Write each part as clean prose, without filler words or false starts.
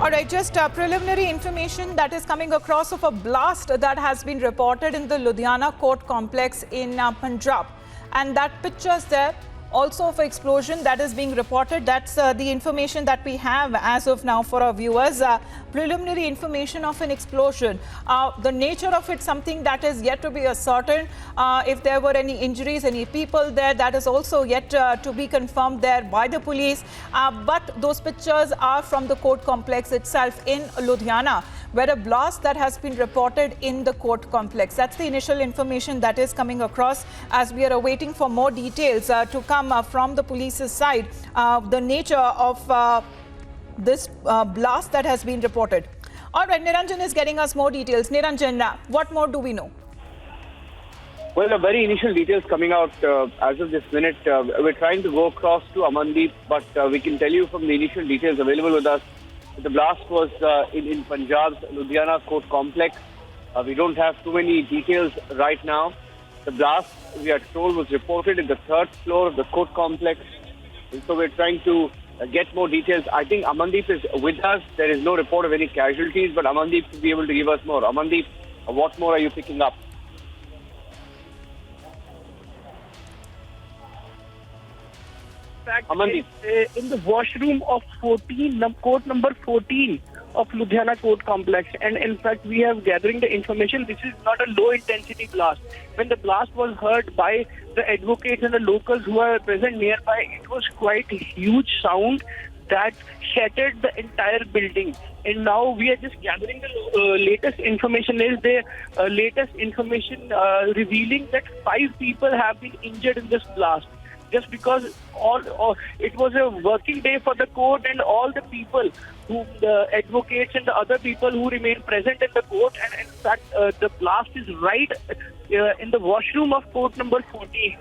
All right, just preliminary information that is coming across of a blast that has been reported in the Ludhiana court complex in Punjab. And that pictures there also of an explosion that is being reported. That's the information that we have as of now for our viewers. Preliminary information of an explosion. The nature of it, something that is yet to be ascertained. If there were any injuries, any people there, that is also yet to be confirmed there by the police. But those pictures are from the court complex itself in Ludhiana, where a blast that has been reported in the court complex. That's the initial information that is coming across as we are awaiting for more details to come from the police's side, the nature of this blast that has been reported. All right, Niranjan is getting us more details. Niranjan, what more do we know? Well, the very initial details coming out as of this minute. We're trying to go across to Amandeep, but we can tell you from the initial details available with us, the blast was in Punjab's Ludhiana court complex. We don't have too many details right now. The blast, we are told, was reported in the third floor of the court complex. And so we're trying to get more details. I think Amandeep is with us. There is no report of any casualties, but Amandeep will be able to give us more. Amandeep, what more are you picking up? Amandeep. In the washroom of court number 14 of Ludhiana court complex, and in fact we have gathering the information, this is not a low intensity blast. When the blast was heard by the advocates and the locals who are present nearby, it was quite a huge sound that shattered the entire building. And now we are just gathering the latest information. Is the latest information revealing that 5 people have been injured in this blast, just because it was a working day for the court, and all the people who, the advocates and the other people who remain present in the court, and in fact the blast is right in the washroom of court number 14.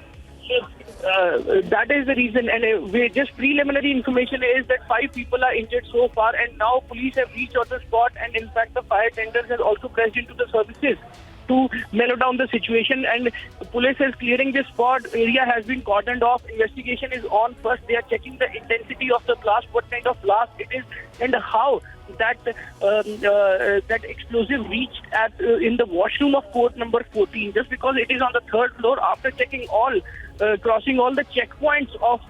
So that is the reason, and we just preliminary information is that 5 people are injured so far, and now police have reached on the spot, and in fact the fire tenders have also pressed into the services to mellow down the situation, and police is clearing the spot. Area has been cordoned off. Investigation is on. First, they are checking the intensity of the blast, what kind of blast it is, and how that that explosive reached at in the washroom of court number 14. Just because it is on the 3rd floor, after checking all, crossing all the checkpoints of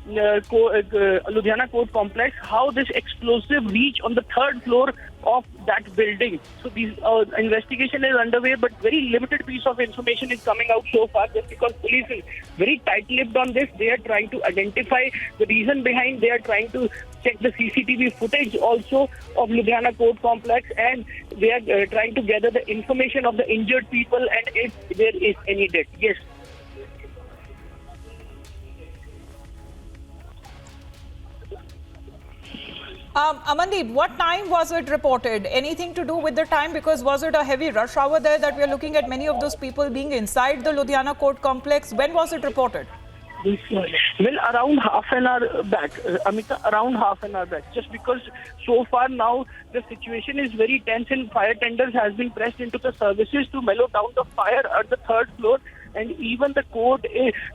Ludhiana court complex, how this explosive reached on the 3rd floor of that building. So these investigation is underway, but very limited piece of information is coming out so far, just because police is very tight-lipped on this. They are trying to identify the reason behind. They are trying to check the CCTV footage also of Ludhiana court complex, and they are trying to gather the information of the injured people and if there is any death. Yes. Amandeep, what time was it reported? Anything to do with the time? Because was it a heavy rush hour there that we are looking at many of those people being inside the Ludhiana court complex? When was it reported? Well, around half an hour back, Amita, around half an hour back. Just because so far now the situation is very tense, and fire tenders has been pressed into the services to mellow down the fire at the 3rd floor, and even the court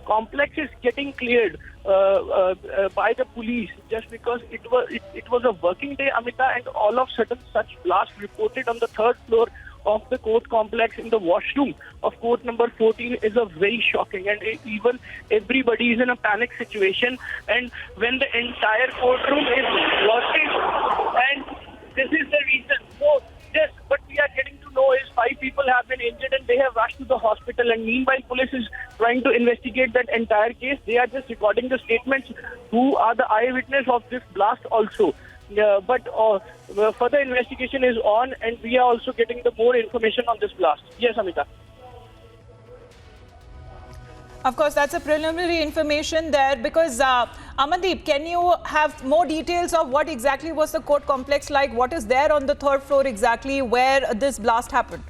complex is getting cleared by the police, just because it was a working day, Amita, and all of a sudden such blast reported on the 3rd floor of the court complex in the washroom of court number 14 is a very shocking, and even everybody is in a panic situation. And when the entire courtroom is working, and this is the reason. So yes, what we are getting to know is 5 people have been injured and they have rushed to the hospital, and meanwhile police is trying to investigate that entire case. They are just recording the statements who are the eyewitness of this blast also. But further investigation is on, and we are also getting the more information on this blast. Yes, Amita. Of course, that's a preliminary information there, because Amandeep, can you have more details of what exactly was the court complex like? What is there on the 3rd floor exactly where this blast happened?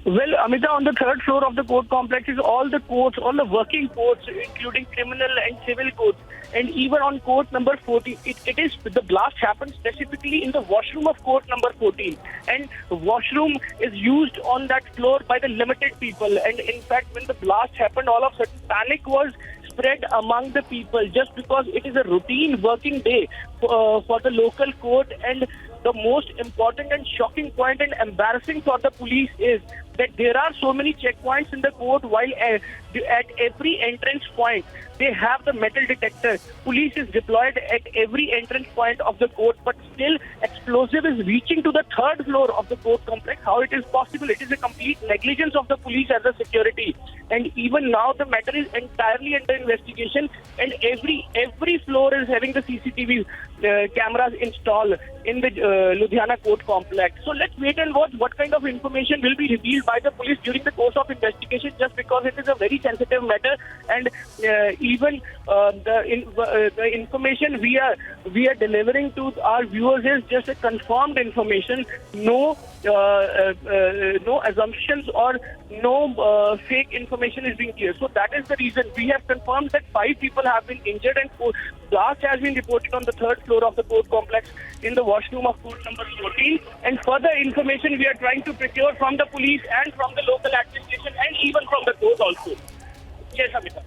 Well, Amita, on the 3rd floor of the court complex is all the courts, all the working courts, including criminal and civil courts. And even on court number 14, the blast happened specifically in the washroom of court number 14. And washroom is used on that floor by the limited people. And in fact, when the blast happened, all of a sudden panic was spread among the people just because it is a routine working day for the local court. And the most important and shocking point and embarrassing for the police is that there are so many checkpoints in the court, while at every entrance point they have the metal detector. Police is deployed at every entrance point of the court, but still explosive is reaching to the third floor of the court complex. How it is possible? It is a complete negligence of the police as a security. And even now the matter is entirely under investigation, and every floor is having the CCTV cameras installed in the Ludhiana court complex. So let's wait and watch what kind of information will be revealed by the police during the course of investigation, just because it is a very sensitive matter. And even the information we are delivering to our viewers is just a confirmed information. No assumptions or no fake information is being cleared. So that is the reason we have confirmed that 5 people have been injured, and blast has been reported on the third floor of the court complex in the washroom of court number 14. And further information we are trying to procure from the police and from the local administration and even from the court also. Yes, Amita.